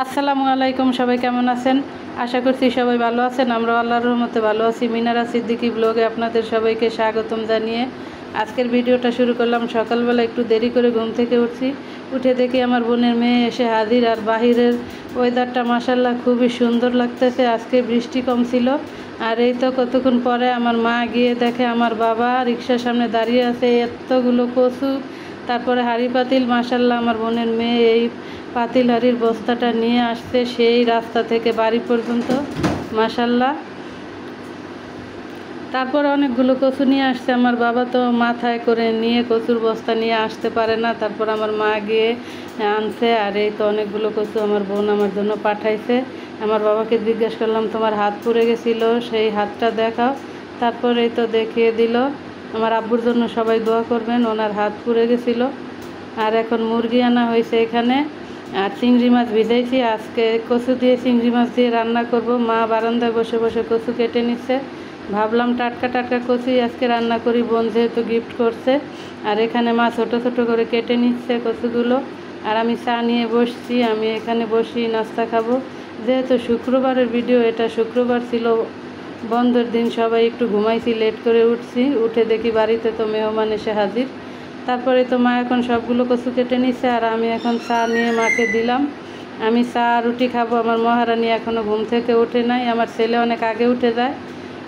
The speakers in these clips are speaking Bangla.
আসসালামু আলাইকুম, সবাই কেমন আছেন? আশা করছি সবাই ভালো আছেন। আমরা আল্লাহর রহমতে ভালো আছি। মিনারা সিদ্দিকী ব্লগে আপনাদের সবাইকে স্বাগতম জানিয়ে আজকের ভিডিওটা শুরু করলাম। সকালবেলা একটু দেরি করে ঘুম থেকে উঠে দেখি আমার বোনের মেয়ে এসে হাজির। আর বাহিরের ওয়েদারটা মাশাল্লাহ খুবই সুন্দর লাগতেছে। আজকে বৃষ্টি কম ছিল। আর এই তো কতক্ষণ পরে আমার মা গিয়ে দেখে আমার বাবা রিকশার সামনে দাঁড়িয়ে আছে, এতগুলো কচু, তারপরে হাঁড়ি পাতিল। মাশাল্লাহ আমার বোনের মেয়ে এই পাতিল হাঁড়ির বস্তাটা নিয়ে আসছে সেই রাস্তা থেকে বাড়ি পর্যন্ত, মাশাল্লাহ। তারপরে অনেকগুলো কচু নিয়ে আসছে। আমার বাবা তো মাথায় করে নিয়ে কচুর বস্তা নিয়ে আসতে পারে না, তারপর আমার মা গিয়ে আনছে। আর এই তো অনেকগুলো কচু আমার বোন আমার জন্য পাঠাইছে। আমার বাবাকে জিজ্ঞেস করলাম, তোমার হাত পুড়ে গেছিলো, সেই হাতটা দেখাও। তারপরে এই তো দেখিয়ে দিল। আমার আব্বুর জন্য সবাই দোয়া করবেন, ওনার হাত পুড়ে গেছিলো। আর এখন মুরগি আনা হয়েছে এখানে। আর চিংড়ি মাছ ভিজাইছি, আজকে কচু দিয়ে চিংড়ি মাছ দিয়ে রান্না করব। মা বারান্দায় বসে বসে কচু কেটে নিচ্ছে। ভাবলাম টাটকা টাটকা কচুই আজকে রান্না করি, বোন যেহেতু গিফট করছে। আর এখানে মা ছোটো ছোটো করে কেটে নিচ্ছে কচুগুলো। আর আমি চা নিয়ে বসছি, আমি এখানে বসি নাস্তা খাবো। যেহেতু শুক্রবারের ভিডিও, এটা শুক্রবার ছিল, বন্ধের দিন, সবাই একটু ঘুমাইছি, লেট করে উঠছি। উঠে দেখি বাড়িতে তো মেহমান এসে হাজির। তারপরে তো মা এখন সবগুলো কচু কেটে নিচ্ছে। আর আমি এখন চা নিয়ে মাকে দিলাম। আমি চা রুটি খাবো। আমার মহারানী এখনও ঘুম থেকে ওঠে নাই। আমার ছেলে অনেক আগে উঠে যায়,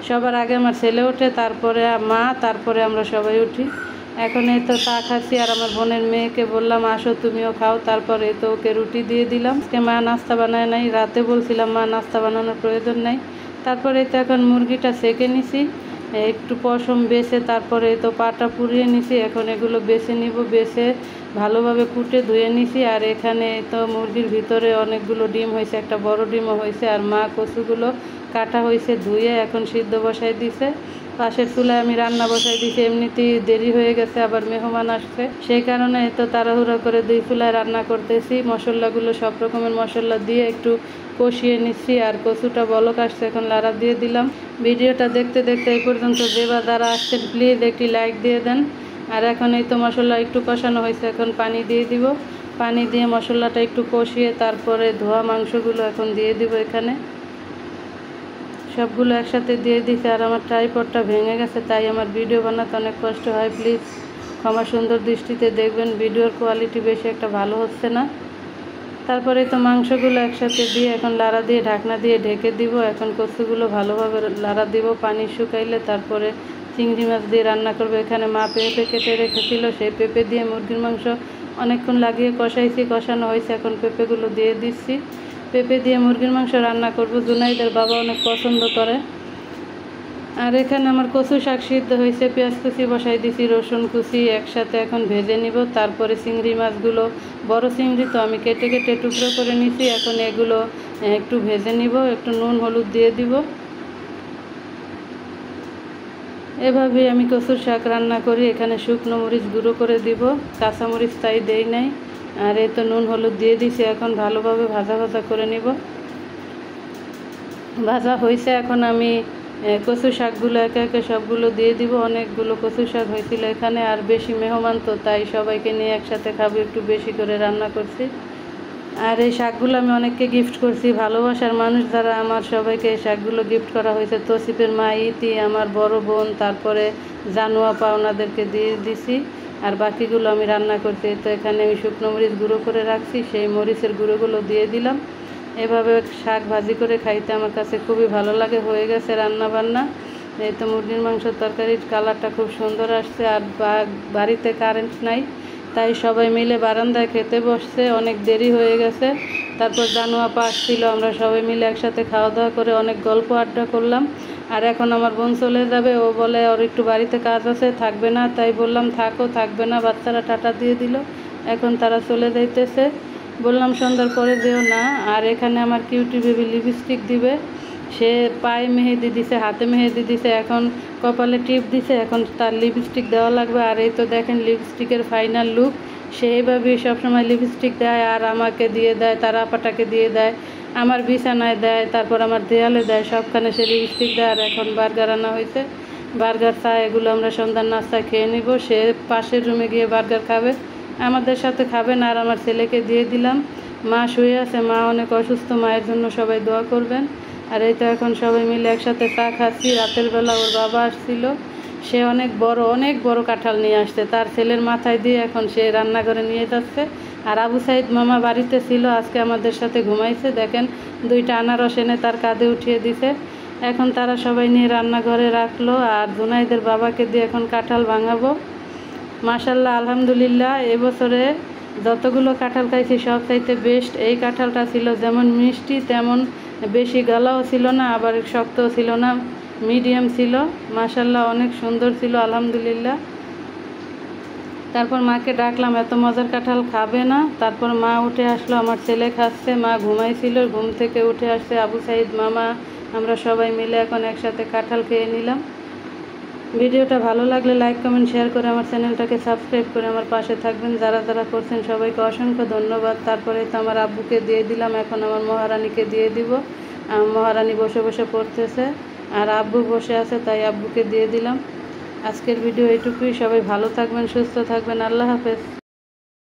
সবার আগে আমার ছেলে ওঠে, তারপরে মা, তারপরে আমরা সবাই উঠি। এখন এই তো চা খাচ্ছি। আর আমার বোনের মেয়েকে বললাম, আসো তুমিও খাও। তারপরে তো ওকে রুটি দিয়ে দিলাম। আজকে মা নাস্তা বানায় নাই, রাতে বলছিলাম মা নাস্তা বানানোর প্রয়োজন নাই। তারপরে তো এখন মুরগিটা সেঁকে নিছি, একটু পশম বেছে, তারপরে তো পাটা পুড়িয়ে নিছি। এখন এগুলো বেছে নিব, বেছে ভালোভাবে কুটে ধুয়ে নিছি। আর এখানে তো মুরগির ভিতরে অনেকগুলো ডিম হয়েছে, একটা বড় ডিমও হয়েছে। আর মা কচুগুলো কাটা হয়েছে, ধুয়ে এখন সিদ্ধ বসাই দিছে। পাশের চুলায় আমি রান্না বসাই দিছি, এমনিতেই দেরি হয়ে গেছে, আবার মেহমান আসছে, সেই কারণে তো তাড়াহুড়া করে 2 চুলায় রান্না করতেছি। মশলাগুলো সব রকমের মশলা দিয়ে একটু কষিয়ে নিচ্ছি। আর কচুটা বলক আসছে, এখন লাড়া দিয়ে দিলাম। ভিডিওটা দেখতে দেখতে এই পর্যন্ত যে বা যারা আসছেন প্লিজ একটি লাইক দিয়ে দেন। আর এখন এই তো মশলা একটু কষানো হয়েছে, এখন পানি দিয়ে দিব। পানি দিয়ে মশলাটা একটু কষিয়ে তারপরে ধোয়া মাংসগুলো এখন দিয়ে দিব। এখানে সবগুলো একসাথে দিয়ে দিছে। আর আমার ট্রাইপডটা ভেঙে গেছে, তাই আমার ভিডিও বানাতে অনেক কষ্ট হয়, প্লিজ ক্ষমা সুন্দর দৃষ্টিতে দেখবেন। ভিডিওর কোয়ালিটি বেশি একটা ভালো হচ্ছে না। তারপরে তো মাংসগুলো একসাথে দিয়ে এখন লাড়া দিয়ে ঢাকনা দিয়ে ঢেকে দিব। এখন কচুগুলো ভালোভাবে লাড়া দিব, পানি শুকাইলে তারপরে চিংড়ি মাছ দিয়ে রান্না করবো। এখানে মা পেঁপে কেটে রেখেছিল, সেই পেঁপে দিয়ে মুরগির মাংস অনেকক্ষণ লাগিয়ে কষাইছি, কষানো হয়েছে, এখন পেঁপেগুলো দিয়ে দিচ্ছি। পেঁপে দিয়ে মুরগির মাংস রান্না করব, জুনাইদের বাবা অনেক পছন্দ করে। আর এখানে আমার কচু শাক সিদ্ধ হয়েছে, পেঁয়াজ কুচি বসাই দিছি, রসুন কুচি একসাথে এখন ভেজে নিব। তারপরে চিংড়ি মাছগুলো, বড় চিংড়ি তো আমি কেটে কেটে টুকরো করে নিছি, এখন এগুলো একটু ভেজে নিব, একটু নুন হলুদ দিয়ে দিব। এভাবেই আমি কচুর শাক রান্না করি। এখানে শুকনো মরিচ গুঁড়ো করে দিব, কাঁচামরিচ তাই দেই নাই। আর এই তো নুন হলুদ দিয়ে দিছি, এখন ভালোভাবে ভাজা ভাজা করে নিব। ভাজা হয়েছে, এখন আমি কচু শাকগুলো একে একে সবগুলো দিয়ে দিব। অনেকগুলো কচু শাক হয়েছিল এখানে, আর বেশি মেহমান তো, তাই সবাইকে নিয়ে একসাথে খাবো, একটু বেশি করে রান্না করছি। আর এই শাকগুলো আমি অনেককে গিফট করছি, ভালোবাসার মানুষ যারা আমার, সবাইকে এই শাকগুলো গিফট করা হয়েছে। তসিফের মা, ইতি, আমার বড় বোন, তারপরে জানুয়া পা, ওনাদেরকে দিয়ে দিছি। আর বাকিগুলো আমি রান্না করছি। তো এখানে আমি শুকনো মরিচ গুঁড়ো করে রাখছি, সেই মরিচের গুঁড়োগুলো দিয়ে দিলাম। এভাবে শাক ভাজি করে খাইতে আমার কাছে খুবই ভালো লাগে। হয়ে গেছে রান্না বান্না। এই তো মুরগির মাংসের তরকারির কালারটা খুব সুন্দর আসছে। আর বাড়িতে কারেন্ট নাই, তাই সবাই মিলে বারান্দায় খেতে বসছে, অনেক দেরি হয়ে গেছে। তারপর জানুয়া পা আসছিল, আমরা সবাই মিলে একসাথে খাওয়া দাওয়া করে অনেক গল্প আড্ডা করলাম। আর এখন আমার বোন চলে যাবে, ও বলে ওর একটু বাড়িতে কাজ আছে, থাকবে না। তাই বললাম থাকো, থাকবে না, বাচ্চারা টাটা দিয়ে দিল, এখন তারা চলে যাইতেছে। বললাম সন্ধ্যার পরে যেও না। আর এখানে আমার কিউটি বেবি লিপস্টিক দিবে, সে পায়ে মেহেদি দিছে, হাতে মেহেদি দিছে, এখন কপালে টিপ দিছে, এখন তার লিপস্টিক দেওয়া লাগবে। আর এই তো দেখেন লিপস্টিকের ফাইনাল লুক। সে এইভাবেই সবসময় লিপস্টিক দেয়, আর আমাকে দিয়ে দেয়, তার আপাটাকে দিয়ে দেয়, আমার বিছানায় দেয়, তারপর আমার দেয়ালে দেয়, সবখানে সে লিপস্টিক দেয়। আর এখন বার্গার আনা হয়েছে, বার্গার চা, এগুলো আমরা সন্ধ্যার নাস্তায় খেয়ে নিব। সে পাশের রুমে গিয়ে বার্গার খাবে, আমাদের সাথে খাবে না। আর আমার ছেলেকে দিয়ে দিলাম, মা শুয়ে আছে, মা অনেক অসুস্থ, মায়ের জন্য সবাই দোয়া করবেন। আর এই তো এখন সবাই মিলে একসাথে চা খাচ্ছি। রাতের বেলা ওর বাবা আসছিল, সে অনেক বড় কাঁঠাল নিয়ে আসছে, তার ছেলের মাথায় দিয়ে এখন সে রান্নাঘরে নিয়ে যাচ্ছে। আর আবু সাইদ মামা বাড়িতে ছিল, আজকে আমাদের সাথে ঘুমাইছে। দেখেন 2টা আনারস এনে তার কাঁধে উঠিয়ে দিছে। এখন তারা সবাই নিয়ে রান্নাঘরে রাখলো, আর জুনাইদের বাবাকে দিয়ে এখন কাঁঠাল ভাঙাবো। মাশাল্লাহ, আলহামদুলিল্লাহ, এবছরে যতগুলো কাঁঠাল খাইছি সব চাইতে বেস্ট এই কাঁঠালটা ছিল। যেমন মিষ্টি তেমন বেশি গলাও ছিল না, আবার শক্তও ছিল না, মিডিয়াম ছিল। মাশাল্লাহ, অনেক সুন্দর ছিল, আলহামদুলিল্লাহ। তারপর মাকে ডাকলাম, এত মজার কাঁঠাল খাবে না? তারপর মা উঠে আসলো, আমার ছেলে খাচ্ছে, মা ঘুমাইছিল, ঘুম থেকে উঠে আসছে আবু সাইদ মামা, আমরা সবাই মিলে এখন একসাথে কাঁঠাল খেয়ে নিলাম। ভিডিওটা ভালো লাগলে লাইক কমেন্ট শেয়ার করে আমার চ্যানেলটাকে সাবস্ক্রাইব করে আমার পাশে থাকবেন। যারা যারা করছেন সবাইকে অসংখ্য ধন্যবাদ। তারপরে তো আমার আব্বুকে দিয়ে দিলাম, এখন আমার মহারানীকে দিয়ে দিব। মহারানী বসে বসে পড়তেছে আর আব্বু বসে আছে, তাই আব্বুকে দিয়ে দিলাম। আজকের ভিডিও এইটুকুই। সবাই ভালো থাকবেন, সুস্থ থাকবেন। আল্লাহ হাফেজ।